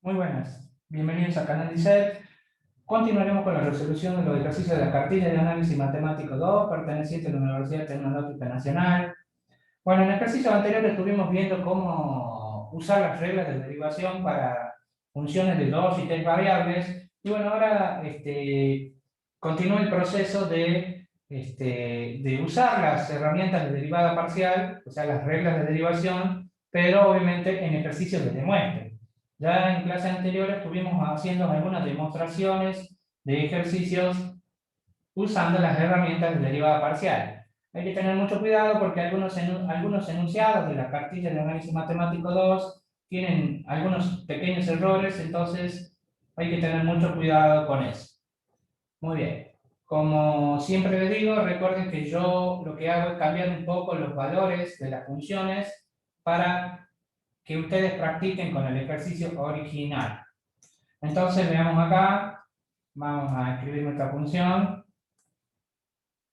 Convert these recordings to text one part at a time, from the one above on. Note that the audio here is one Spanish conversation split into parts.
Muy buenas, bienvenidos al canal DICET. Continuaremos con la resolución de los ejercicios de la cartilla de análisis matemático 2, perteneciente a la Universidad Tecnológica Nacional. Bueno, en el ejercicio anterior estuvimos viendo cómo usar las reglas de derivación para funciones de 2 y 3 variables. Y bueno, ahora continúa el proceso de usar las herramientas de derivada parcial, o sea, las reglas de derivación, pero obviamente en ejercicios de demuestre. Ya en clases anteriores estuvimos haciendo algunas demostraciones de ejercicios usando las herramientas de derivada parcial. Hay que tener mucho cuidado porque algunos enunciados de la cartilla de análisis matemático 2 tienen algunos pequeños errores, entonces hay que tener mucho cuidado con eso. Muy bien. Como siempre les digo, recuerden que yo lo que hago es cambiar un poco los valores de las funciones para que ustedes practiquen con el ejercicio original. Entonces, veamos acá, vamos a escribir nuestra función,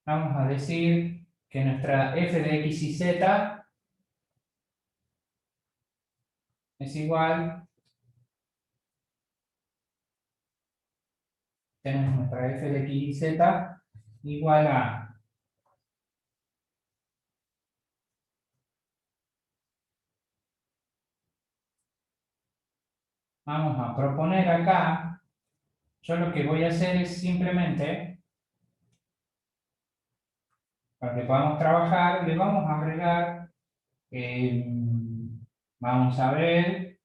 vamos a decir que nuestra f de x y z es igual, tenemos nuestra f de x y z igual a, vamos a proponer acá, yo lo que voy a hacer es simplemente, para que podamos trabajar, le vamos a agregar, vamos a ver,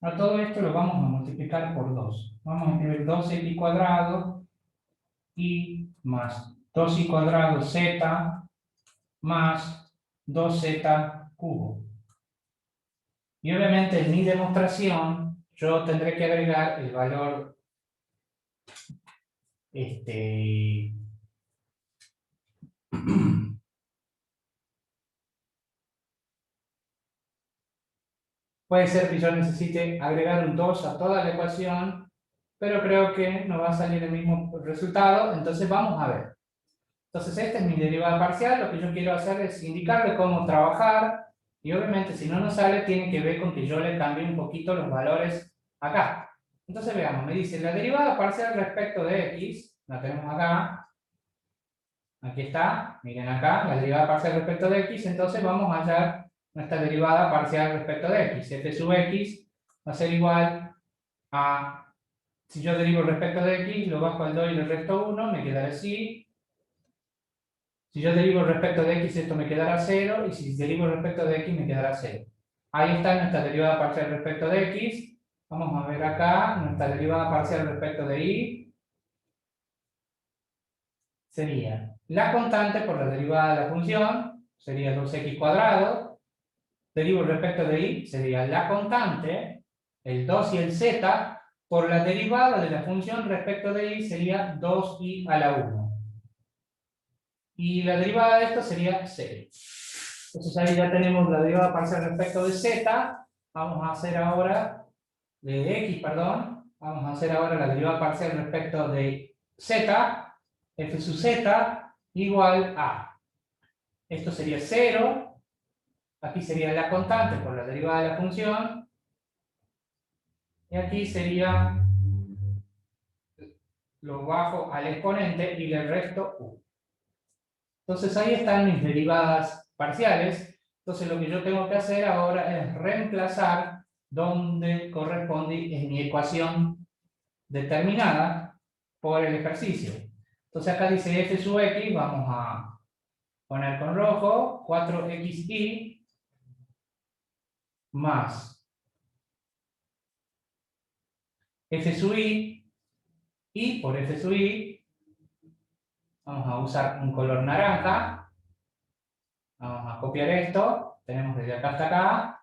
a todo esto lo vamos a multiplicar por 2. Vamos a escribir 2x cuadrado y más 2y cuadrado z más 2z cubo. Y obviamente en mi demostración yo tendré que agregar el valor puede ser que yo necesite agregar un 2 a toda la ecuación, pero creo que no va a salir el mismo resultado, entonces vamos a ver. Entonces esta es mi derivada parcial, lo que yo quiero hacer es indicarle cómo trabajar, y obviamente si no nos sale tiene que ver con que yo le cambie un poquito los valores acá. Entonces veamos, me dice la derivada parcial respecto de x, la tenemos acá, aquí está, miren acá, la derivada parcial respecto de x, entonces vamos a hallar nuestra derivada parcial respecto de x. F sub x va a ser igual a, si yo derivo respecto de x, lo bajo al 2 y le resto 1, me quedará así. Si yo derivo respecto de x, esto me quedará 0, y si derivo respecto de x, me quedará 0. Ahí está nuestra derivada parcial respecto de x. Vamos a ver acá, nuestra derivada parcial respecto de y sería la constante por la derivada de la función, sería 2x cuadrado. Derivo respecto de y, sería la constante, el 2 y el z, por la derivada de la función respecto de y, sería 2y a la 1. Y la derivada de esto sería 0. Entonces ahí ya tenemos la derivada parcial respecto de z. Vamos a hacer ahora, de x, perdón. Vamos a hacer ahora la derivada parcial respecto de z. F sub z igual a. Esto sería 0. Aquí sería la constante por la derivada de la función. Y aquí sería, lo bajo al exponente y le resto 1. Entonces ahí están mis derivadas parciales. Entonces lo que yo tengo que hacer ahora es reemplazar donde corresponde en mi ecuación determinada por el ejercicio. Entonces acá dice f sub x, vamos a poner con rojo, 4xy más f sub y por f sub y vamos a usar un color naranja. Vamos a copiar esto, tenemos desde acá hasta acá,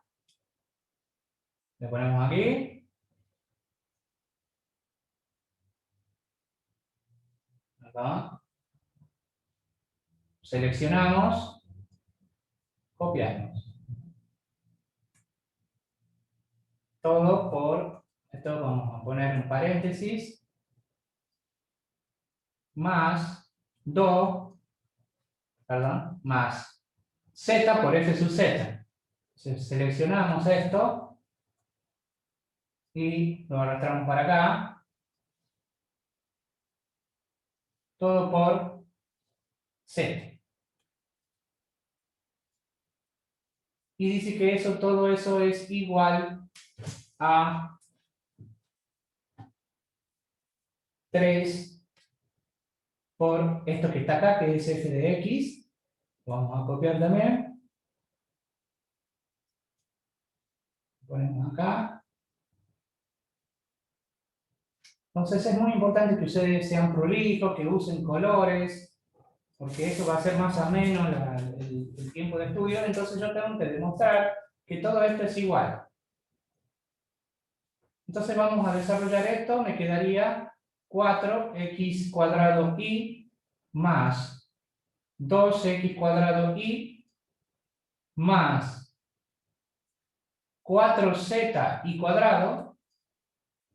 le ponemos aquí, acá. Seleccionamos, copiamos. Todo por, esto vamos a poner en paréntesis, más 2, perdón, más z por f sub z. Entonces, seleccionamos esto y lo arrastramos para acá. Todo por Z. Y dice que todo eso es igual a 3 por esto que está acá, que es f de x. Vamos a copiar también. Ponemos acá. Entonces es muy importante que ustedes sean prolijos, que usen colores, porque eso va a ser más ameno el tiempo de estudio. Entonces yo tengo que demostrar que todo esto es igual. Entonces vamos a desarrollar esto. Me quedaría 4x cuadrado y más 2x cuadrado y más 4z y cuadrado,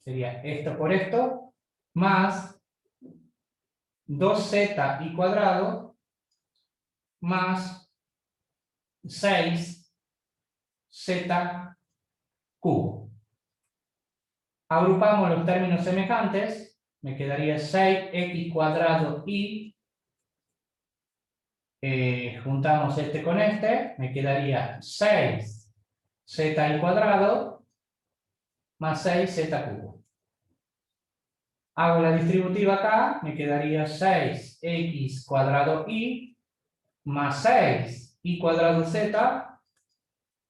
sería esto por esto, más 2z y cuadrado más 6z cubo. Agrupamos los términos semejantes, me quedaría 6x cuadrado y juntamos este con este, me quedaría 6z al cuadrado más 6z cubo. Hago la distributiva acá, me quedaría 6x cuadrado y más 6y cuadrado z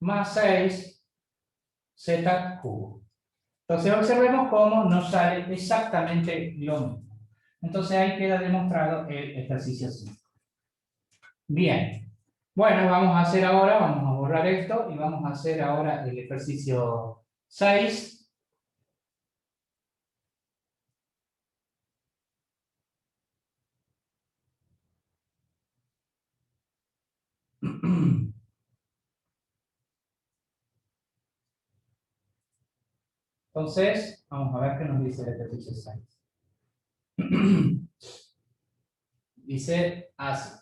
más 6z cubo. Entonces observemos cómo nos sale exactamente lo mismo. Entonces ahí queda demostrado el ejercicio 5. Bien. Bueno, vamos a hacer ahora, vamos a borrar esto y vamos a hacer ahora el ejercicio 6. Entonces, vamos a ver qué nos dice el ejercicio 6. Dice así.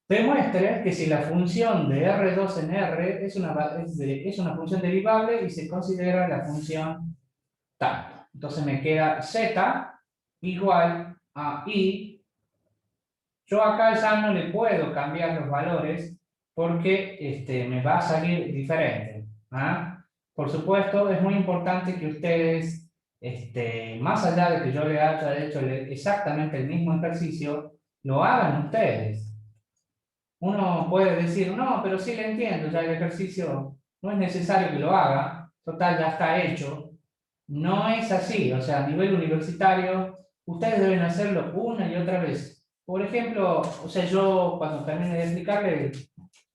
Demuestre que si la función de R2 en R es una función derivable y se considera la función tal. Entonces me queda z igual a i. Yo acá ya no le puedo cambiar los valores porque me va a salir diferente. ¿Ah? Por supuesto, es muy importante que ustedes, más allá de que yo le haya hecho exactamente el mismo ejercicio, lo hagan ustedes. Uno puede decir, no, pero sí le entiendo, ya el ejercicio no es necesario que lo haga, total, ya está hecho. No es así, o sea, a nivel universitario, ustedes deben hacerlo una y otra vez. Por ejemplo, o sea, yo cuando termine de explicarle,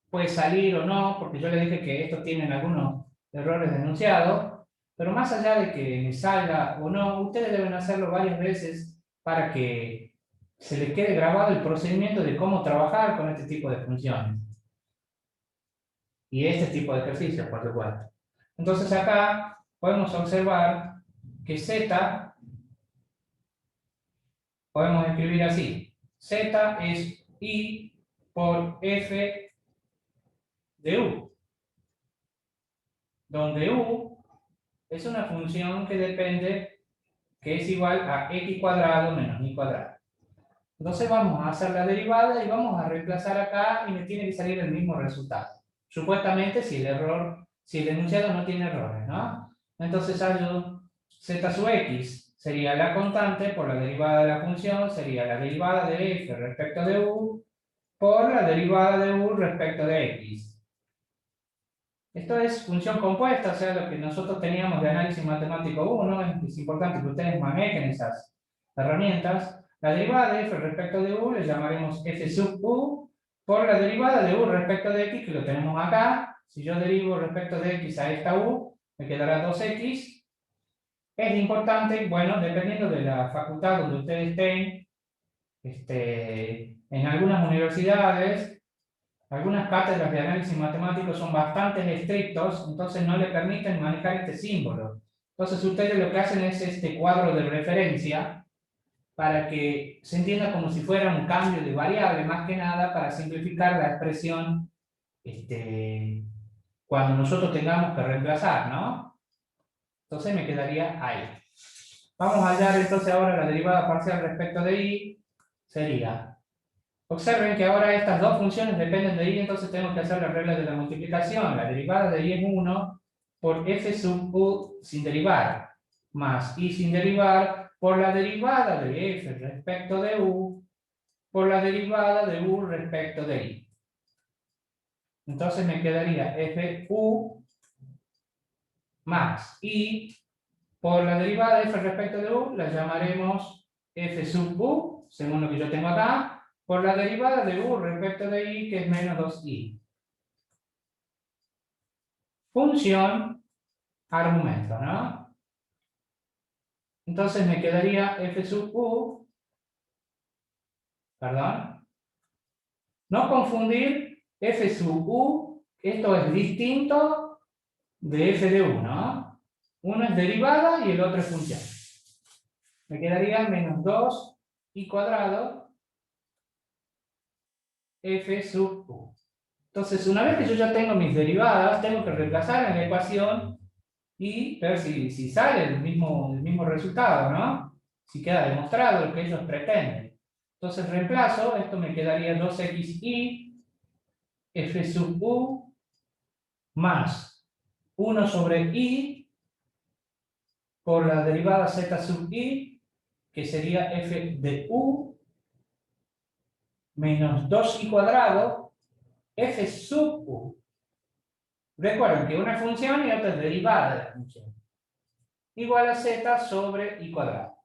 puede salir o no, porque yo le dije que estos tienen algunos errores denunciados, pero más allá de que me salga o no, ustedes deben hacerlo varias veces para que se les quede grabado el procedimiento de cómo trabajar con este tipo de funciones. Y este tipo de ejercicios, por supuesto. Entonces acá podemos observar que z, podemos escribir así. Z es i por f de u. Donde u es una función que depende, que es igual a x cuadrado menos y cuadrado. Entonces vamos a hacer la derivada y vamos a reemplazar acá y me tiene que salir el mismo resultado. Supuestamente si el enunciado no tiene errores, ¿no? Entonces hallo z sub x sería la constante por la derivada de la función, sería la derivada de f respecto de u por la derivada de u respecto de x. Esto es función compuesta, o sea, lo que nosotros teníamos de análisis matemático 1, es importante que ustedes manejen esas herramientas. La derivada de f respecto de u le llamaremos f sub u por la derivada de u respecto de x, que lo tenemos acá. Si yo derivo respecto de x a esta u, me quedará 2x. Es importante, bueno, dependiendo de la facultad donde ustedes estén, en algunas universidades, algunas cátedras de análisis matemático son bastante estrictos, entonces no le permiten manejar este símbolo. Entonces ustedes lo que hacen es este cuadro de referencia para que se entienda como si fuera un cambio de variable, más que nada para simplificar la expresión cuando nosotros tengamos que reemplazar, ¿no? Entonces me quedaría ahí. Vamos a hallar entonces ahora la derivada parcial respecto de y, sería, observen que ahora estas dos funciones dependen de y, entonces tengo que hacer la regla de la multiplicación. La derivada de y es 1 por f sub u sin derivar, más y sin derivar por la derivada de f respecto de u, por la derivada de u respecto de i. Entonces me quedaría fu más i por la derivada de f respecto de u, la llamaremos f sub u, según lo que yo tengo acá, por la derivada de u respecto de i, que es menos 2i. Función, argumento, ¿no? Entonces me quedaría f sub u, perdón, no confundir f sub u, esto es distinto de f de u, ¿no? Uno es derivada y el otro es función. Me quedaría menos 2i cuadrado f sub u. Entonces, una vez que yo ya tengo mis derivadas, tengo que reemplazar en la ecuación y ver si sale el mismo resultado, ¿no? Si queda demostrado lo que ellos pretenden. Entonces reemplazo, esto me quedaría 2xi f sub u más 1 sobre i por la derivada z sub i, que sería f de u menos 2i cuadrado f sub u. Recuerden que una función y otra es derivada de la función. Igual a z sobre i cuadrado.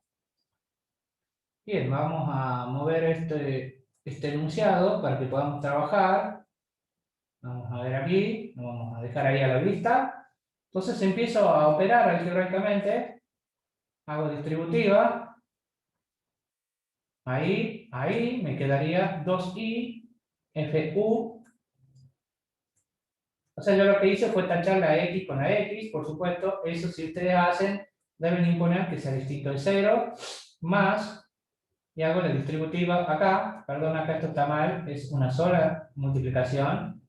Bien, vamos a mover este enunciado para que podamos trabajar. Vamos a ver aquí, lo vamos a dejar ahí a la vista. Entonces empiezo a operar algebraicamente. Hago distributiva. Ahí, me quedaría 2i fu. O sea, yo lo que hice fue tachar la x con la x, por supuesto. Eso, si ustedes hacen, deben imponer que sea distinto de 0, más, y hago la distributiva acá. Perdón, acá esto está mal, es una sola multiplicación,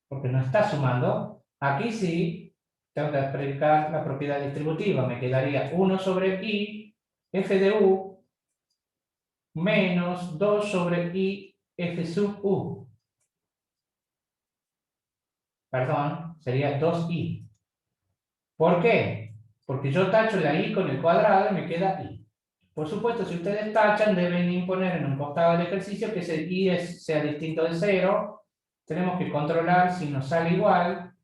porque no está sumando. Aquí sí, tengo que aplicar la propiedad distributiva. Me quedaría 1 sobre i f de u menos 2 sobre i f sub u. Perdón, sería 2i. ¿Por qué? Porque yo tacho la i con el cuadrado y me queda i. Por supuesto, si ustedes tachan, deben imponer en un costado del ejercicio que ese i sea distinto de 0. Tenemos que controlar si nos sale igual.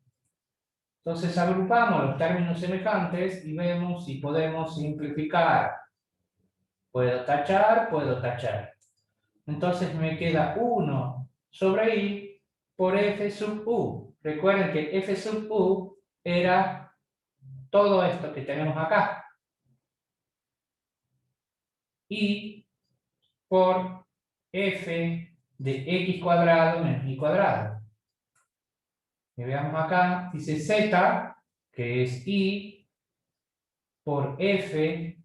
Entonces agrupamos los términos semejantes y vemos si podemos simplificar. Puedo tachar, puedo tachar. Entonces me queda 1 sobre i por f sub u. Recuerden que f sub u era todo esto que tenemos acá. Y por f de x cuadrado menos y cuadrado. Y veamos acá, dice z, que es y, por f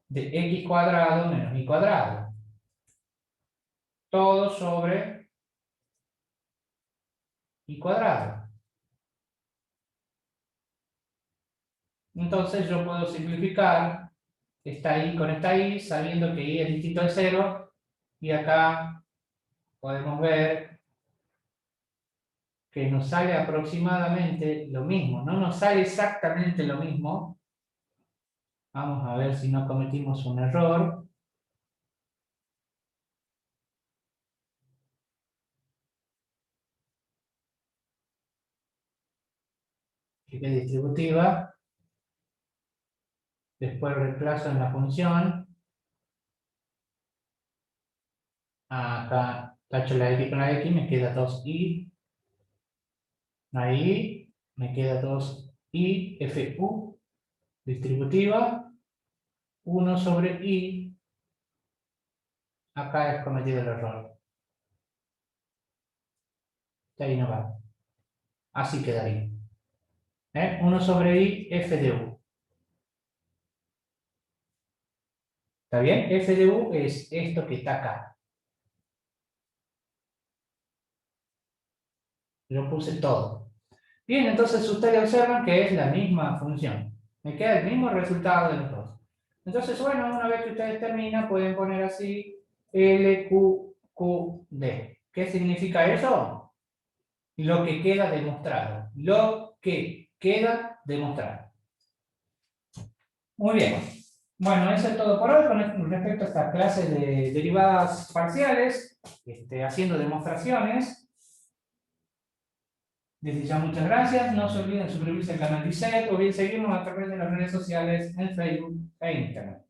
de x cuadrado menos y cuadrado. Todo sobre y cuadrado. Entonces yo puedo simplificar esta i con esta i, sabiendo que i es distinto de 0, y acá podemos ver que nos sale aproximadamente lo mismo. No nos sale exactamente lo mismo. Vamos a ver si no cometimos un error. Clique distributiva. Después reemplazo en la función. Acá tacho la x con la x, me queda 2i. Ahí me queda 2i fu distributiva. 1 sobre i. Acá he cometido el error. Ahí no va. Así quedaría. 1 sobre i f de u. ¿Está bien? F de U es esto que está acá. Yo puse todo. Bien, entonces ustedes observan que es la misma función. Me queda el mismo resultado de los dos. Entonces, bueno, una vez que ustedes terminan, pueden poner así LQQD. ¿Qué significa eso? Lo que queda demostrado. Lo que queda demostrado. Muy bien. Bueno, eso es todo por hoy con respecto a esta clase de derivadas parciales, haciendo demostraciones. Desde ya muchas gracias. No se olviden suscribirse al canal DICET o bien seguirnos a través de las redes sociales en Facebook e Instagram.